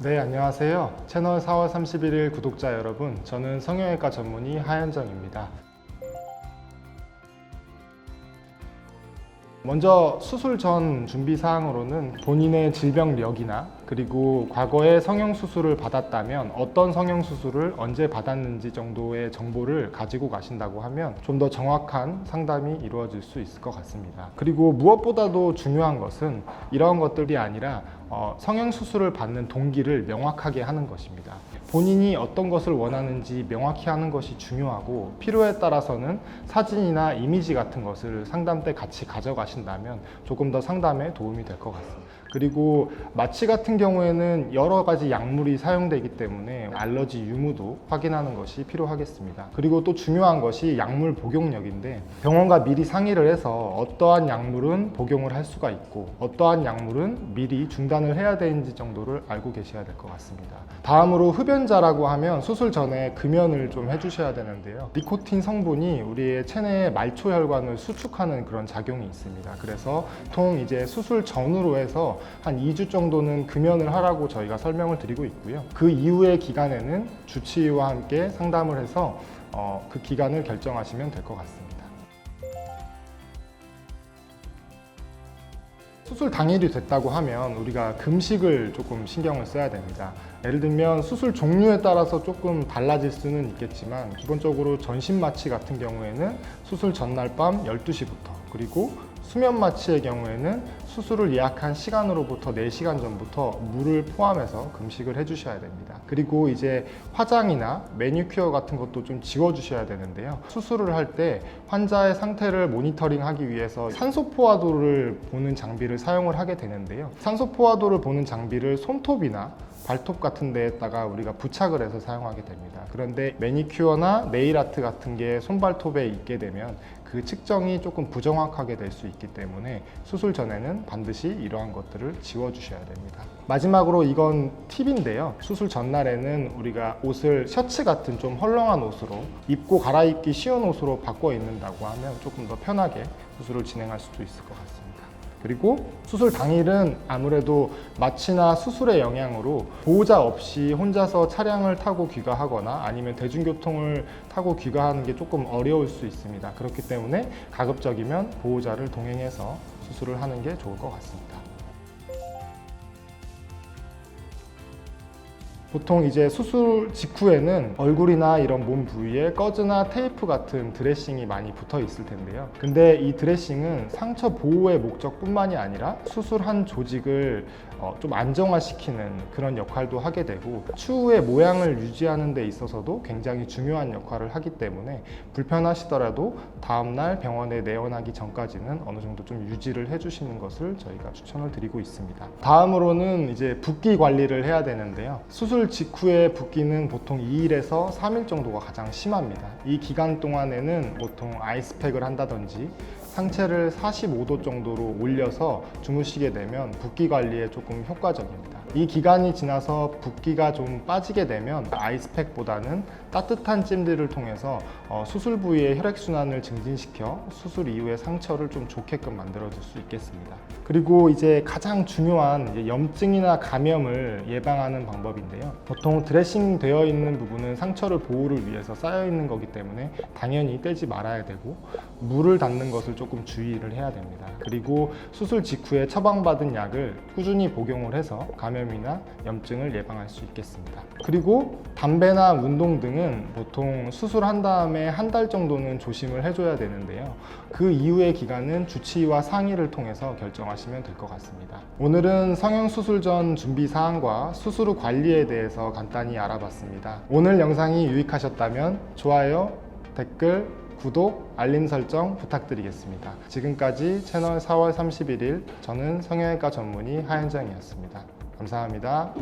네, 안녕하세요. 채널 4월 31일 구독자 여러분, 저는 성형외과 전문의 하현정입니다. 먼저 수술 전 준비 사항으로는 본인의 질병력이나 그리고 과거에 성형수술을 받았다면 어떤 성형수술을 언제 받았는지 정도의 정보를 가지고 가신다고 하면 좀 더 정확한 상담이 이루어질 수 있을 것 같습니다. 그리고 무엇보다도 중요한 것은 이런 것들이 아니라 성형수술을 받는 동기를 명확하게 하는 것입니다. 본인이 어떤 것을 원하는지 명확히 하는 것이 중요하고, 필요에 따라서는 사진이나 이미지 같은 것을 상담 때 같이 가져가신다면 조금 더 상담에 도움이 될 것 같습니다. 그리고 마취 같은 경우에는 여러 가지 약물이 사용되기 때문에 알러지 유무도 확인하는 것이 필요하겠습니다. 그리고 또 중요한 것이 약물 복용력인데, 병원과 미리 상의를 해서 어떠한 약물은 복용을 할 수가 있고 어떠한 약물은 미리 중단을 해야 되는지 정도를 알고 계셔야 될 것 같습니다. 다음으로 흡연자라고 하면 수술 전에 금연을 좀 해주셔야 되는데요. 니코틴 성분이 우리의 체내의 말초혈관을 수축하는 그런 작용이 있습니다. 그래서 보통 이제 수술 전후로 해서 한 2주 정도는 금연을 하라고 저희가 설명을 드리고 있고요. 그 이후의 기간에는 주치의와 함께 상담을 해서 그 기간을 결정하시면 될 것 같습니다. 수술 당일이 됐다고 하면 우리가 금식을 조금 신경을 써야 됩니다. 예를 들면 수술 종류에 따라서 조금 달라질 수는 있겠지만, 기본적으로 전신 마취 같은 경우에는 수술 전날 밤 12시부터, 그리고 수면 마취의 경우에는 수술을 예약한 시간으로부터 4시간 전부터 물을 포함해서 금식을 해주셔야 됩니다. 그리고 이제 화장이나 매니큐어 같은 것도 좀 지워주셔야 되는데요. 수술을 할 때 환자의 상태를 모니터링하기 위해서 산소 포화도를 보는 장비를 사용을 하게 되는데요. 산소 포화도를 보는 장비를 손톱이나 발톱 같은 데에다가 우리가 부착을 해서 사용하게 됩니다. 그런데 매니큐어나 네일 아트 같은 게 손발톱에 있게 되면 그 측정이 조금 부정확하게 될 수 있기 때문에 수술 전에는 반드시 이러한 것들을 지워주셔야 됩니다. 마지막으로 이건 팁인데요. 수술 전날에는 우리가 옷을 셔츠 같은 좀 헐렁한 옷으로, 입고 갈아입기 쉬운 옷으로 바꿔 입는다고 하면 조금 더 편하게 수술을 진행할 수도 있을 것 같습니다. 그리고 수술 당일은 아무래도 마취나 수술의 영향으로 보호자 없이 혼자서 차량을 타고 귀가하거나 아니면 대중교통을 타고 귀가하는 게 조금 어려울 수 있습니다. 그렇기 때문에 가급적이면 보호자를 동행해서 수술을 하는 게 좋을 것 같습니다. 보통 이제 수술 직후에는 얼굴이나 이런 몸 부위에 꺼즈나 테이프 같은 드레싱이 많이 붙어 있을 텐데요. 근데 이 드레싱은 상처 보호의 목적뿐만이 아니라 수술한 조직을 좀 안정화시키는 그런 역할도 하게 되고, 추후의 모양을 유지하는 데 있어서도 굉장히 중요한 역할을 하기 때문에 불편하시더라도 다음날 병원에 내원하기 전까지는 어느 정도 좀 유지를 해주시는 것을 저희가 추천을 드리고 있습니다. 다음으로는 이제 붓기 관리를 해야 되는데요. 수술 직후의 붓기는 보통 2일에서 3일 정도가 가장 심합니다. 이 기간 동안에는 보통 아이스팩을 한다든지 상체를 45도 정도로 올려서 주무시게 되면 붓기 관리에 조금 효과적입니다. 이 기간이 지나서 붓기가 좀 빠지게 되면 아이스팩보다는 따뜻한 찜질을 통해서 수술 부위의 혈액순환을 증진시켜 수술 이후의 상처를 좀 좋게끔 만들어줄 수 있겠습니다. 그리고 이제 가장 중요한 염증이나 감염을 예방하는 방법인데요. 보통 드레싱 되어 있는 부분은 상처를 보호를 위해서 쌓여 있는 거기 때문에 당연히 떼지 말아야 되고, 물을 닿는 것을 조금 주의를 해야 됩니다. 그리고 수술 직후에 처방받은 약을 꾸준히 복용을 해서 감염이나 염증을 예방할 수 있겠습니다. 그리고 담배나 운동 등은 보통 수술한 다음에 한 달 정도는 조심을 해줘야 되는데요. 그 이후의 기간은 주치의와 상의를 통해서 결정하시면 될 것 같습니다. 오늘은 성형수술 전 준비 사항과 수술 후 관리에 대해서 간단히 알아봤습니다. 오늘 영상이 유익하셨다면 좋아요, 댓글, 구독, 알림 설정 부탁드리겠습니다. 지금까지 채널 4월 31일, 저는 성형외과 전문의 하현정이었습니다. 감사합니다.